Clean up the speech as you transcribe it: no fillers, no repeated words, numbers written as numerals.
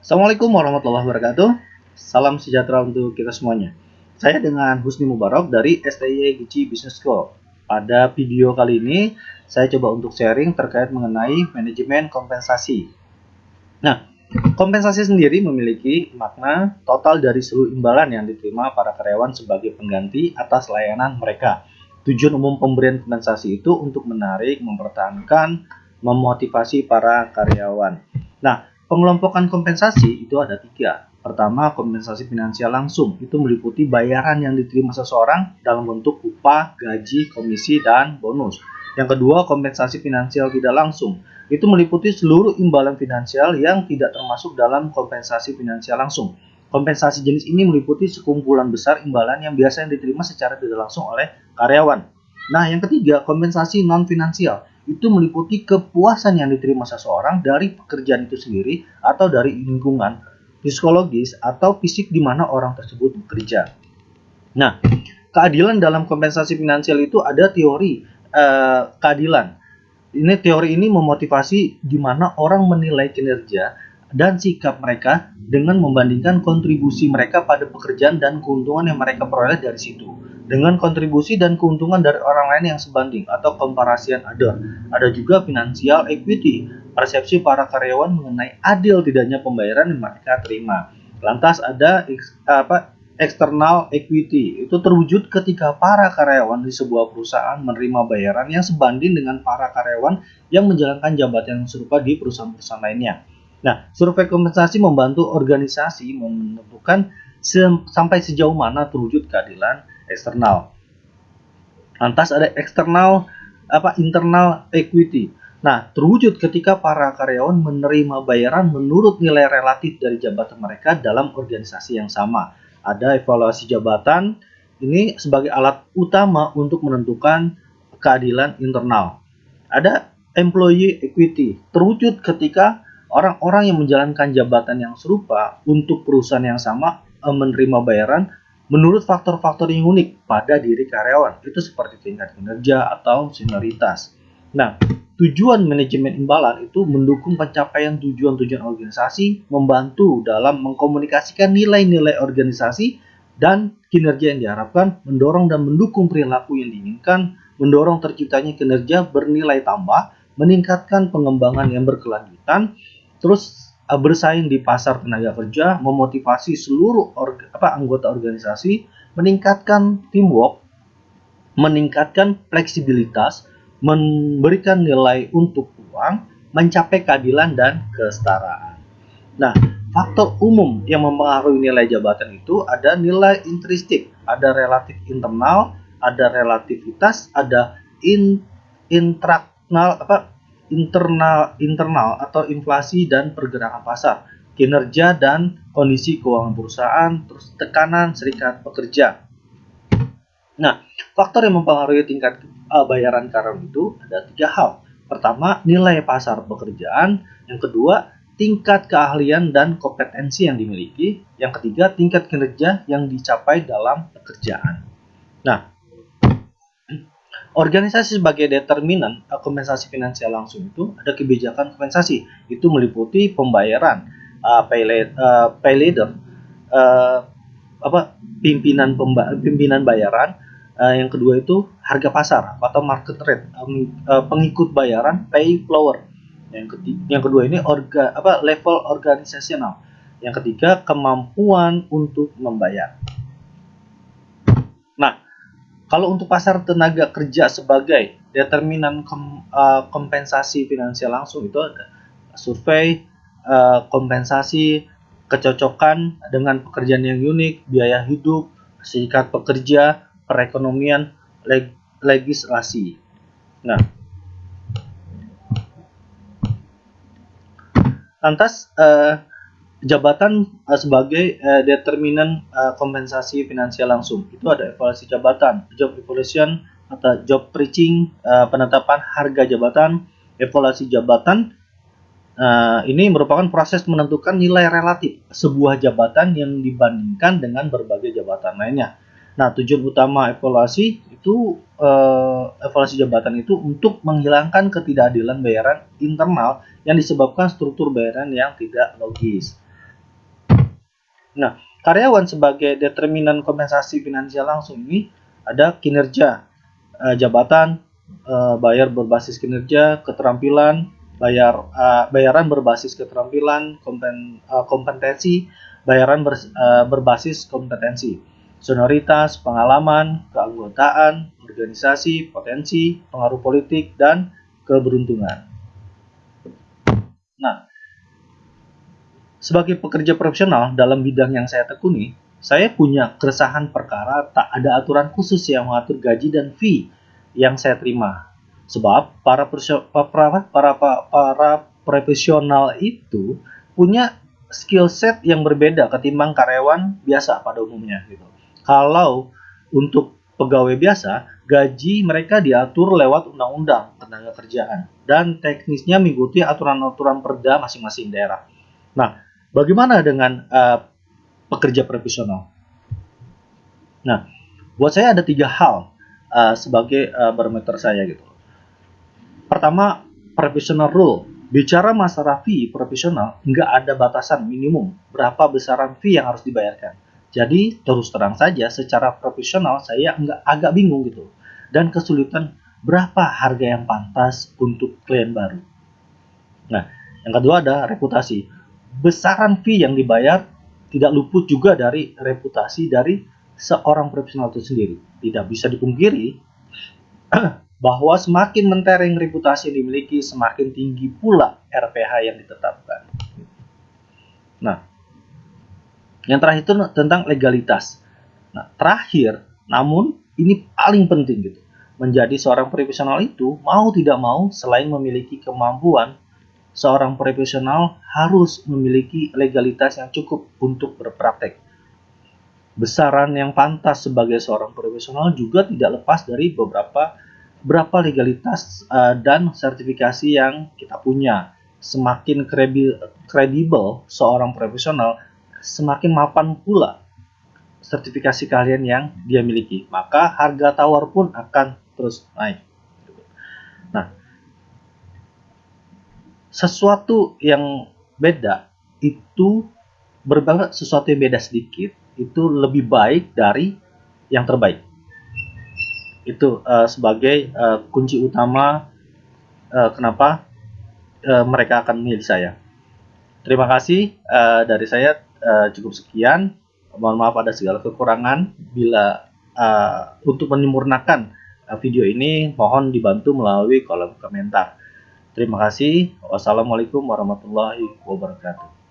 Assalamualaikum warahmatullahi wabarakatuh. Salam sejahtera untuk kita semuanya. Saya dengan Husni Mubarok dari STY Gici Business School. Pada video kali ini, saya coba untuk sharing terkait mengenai manajemen kompensasi. Nah, kompensasi sendiri memiliki makna total dari seluruh imbalan yang diterima para karyawan sebagai pengganti atas layanan mereka. Tujuan umum pemberian kompensasi itu untuk menarik, mempertahankan, memotivasi para karyawan. Nah, pengelompokan kompensasi itu ada 3. Pertama, kompensasi finansial langsung. Itu meliputi bayaran yang diterima seseorang dalam bentuk upah, gaji, komisi, dan bonus. Yang kedua, kompensasi finansial tidak langsung. Itu meliputi seluruh imbalan finansial yang tidak termasuk dalam kompensasi finansial langsung. Kompensasi jenis ini meliputi sekumpulan besar imbalan yang biasanya diterima secara tidak langsung oleh karyawan. Nah, yang ketiga, kompensasi non-finansial. Itu meliputi kepuasan yang diterima seseorang dari pekerjaan itu sendiri atau dari lingkungan psikologis atau fisik di mana orang tersebut bekerja. Nah, keadilan dalam kompensasi finansial itu ada teori keadilan. Teori ini memotivasi di mana orang menilai kinerja dan sikap mereka dengan membandingkan kontribusi mereka pada pekerjaan dan keuntungan yang mereka peroleh dari situ dengan kontribusi dan keuntungan dari orang lain yang sebanding atau comparison other. Ada juga financial equity, persepsi para karyawan mengenai adil tidaknya pembayaran yang mereka terima. Lantas ada external equity, itu terwujud ketika para karyawan di sebuah perusahaan menerima bayaran yang sebanding dengan para karyawan yang menjalankan jabatan yang serupa di perusahaan-perusahaan lainnya. Nah, survei kompensasi membantu organisasi menentukan sampai sejauh mana terwujud keadilan eksternal. Lantas ada internal equity. Nah, terwujud ketika para karyawan menerima bayaran menurut nilai relatif dari jabatan mereka dalam organisasi yang sama. Ada evaluasi jabatan, ini sebagai alat utama untuk menentukan keadilan internal. Ada employee equity, terwujud ketika orang-orang yang menjalankan jabatan yang serupa untuk perusahaan yang sama menerima bayaran menurut faktor-faktor yang unik pada diri karyawan, itu seperti tingkat kinerja atau senioritas. Nah, tujuan manajemen imbalan itu mendukung pencapaian tujuan-tujuan organisasi, membantu dalam mengkomunikasikan nilai-nilai organisasi dan kinerja yang diharapkan, mendorong dan mendukung perilaku yang diinginkan, mendorong terciptanya kinerja bernilai tambah, meningkatkan pengembangan yang berkelanjutan, terus bersaing di pasar tenaga kerja, memotivasi seluruh anggota organisasi, meningkatkan teamwork, meningkatkan fleksibilitas, memberikan nilai untuk uang, mencapai keadilan dan kesetaraan. Nah, faktor umum yang mempengaruhi nilai jabatan itu ada nilai intrinsik, ada relatif internal, ada relativitas, ada internal atau inflasi dan pergerakan pasar, kinerja dan kondisi keuangan perusahaan, terus tekanan serikat pekerja. Nah, faktor yang mempengaruhi tingkat bayaran karyawan itu ada 3 hal. Pertama, nilai pasar pekerjaan. Yang kedua, tingkat keahlian dan kompetensi yang dimiliki. Yang ketiga, tingkat kinerja yang dicapai dalam pekerjaan. Nah, organisasi sebagai determinan kompensasi finansial langsung itu ada kebijakan kompensasi. Itu meliputi pembayaran, pay leader, pimpinan bayaran. Yang kedua itu harga pasar atau market rate, pengikut bayaran pay floor. Yang kedua ini level organisasional. Yang ketiga kemampuan untuk membayar. Nah, kalau untuk pasar tenaga kerja sebagai determinan kompensasi finansial langsung itu ada survei kompensasi, kecocokan dengan pekerjaan yang unik, biaya hidup, serikat pekerja, perekonomian, legislasi. Nah, lantas jabatan sebagai determinan kompensasi finansial langsung itu ada evaluasi jabatan, job evaluation atau job pricing, penetapan harga jabatan, evaluasi jabatan. Ini merupakan proses menentukan nilai relatif sebuah jabatan yang dibandingkan dengan berbagai jabatan lainnya. Nah, tujuan utama evaluasi jabatan itu untuk menghilangkan ketidakadilan bayaran internal yang disebabkan struktur bayaran yang tidak logis. Nah, karyawan sebagai determinan kompensasi finansial langsung ini ada kinerja, jabatan, bayar berbasis kinerja, keterampilan, bayaran berbasis keterampilan, kompetensi, berbasis kompetensi, senioritas, pengalaman, keanggotaan, organisasi, potensi, pengaruh politik, dan keberuntungan. Nah, sebagai pekerja profesional dalam bidang yang saya tekuni, saya punya keresahan perkara tak ada aturan khusus yang mengatur gaji dan fee yang saya terima. Sebab para profesional itu punya skill set yang berbeda ketimbang karyawan biasa pada umumnya gitu. Kalau untuk pegawai biasa, gaji mereka diatur lewat undang-undang tenaga kerjaan dan teknisnya mengikuti aturan-aturan perda masing-masing daerah. Nah, bagaimana dengan pekerja profesional? Nah, buat saya ada 3 hal sebagai barometer saya gitu. Pertama, professional rule. Bicara masalah fee profesional, nggak ada batasan minimum berapa besaran fee yang harus dibayarkan. Jadi, terus terang saja, secara profesional saya agak bingung gitu. Dan kesulitan berapa harga yang pantas untuk klien baru. Nah, yang kedua ada reputasi. Besaran fee yang dibayar tidak luput juga dari reputasi dari seorang profesional itu sendiri. Tidak bisa dipungkiri bahwa semakin mentereng reputasi yang dimiliki, semakin tinggi pula RPH yang ditetapkan. Nah, yang terakhir itu tentang legalitas. Nah, terakhir, namun ini paling penting gitu. Menjadi seorang profesional itu mau tidak mau selain memiliki kemampuan, seorang profesional harus memiliki legalitas yang cukup untuk berpraktek. Besaran yang pantas sebagai seorang profesional juga tidak lepas dari beberapa legalitas dan sertifikasi yang kita punya. Semakin kredibel seorang profesional, semakin mapan pula sertifikasi kalian yang dia miliki. Maka harga tawar pun akan terus naik. Nah, sesuatu yang beda itu sesuatu yang beda sedikit itu lebih baik dari yang terbaik. Itu sebagai kunci utama kenapa mereka akan memilih saya. Terima kasih dari saya, cukup sekian. Mohon maaf ada segala kekurangan. Bila untuk menyempurnakan video ini mohon dibantu melalui kolom komentar. Terima kasih. Wassalamualaikum warahmatullahi wabarakatuh.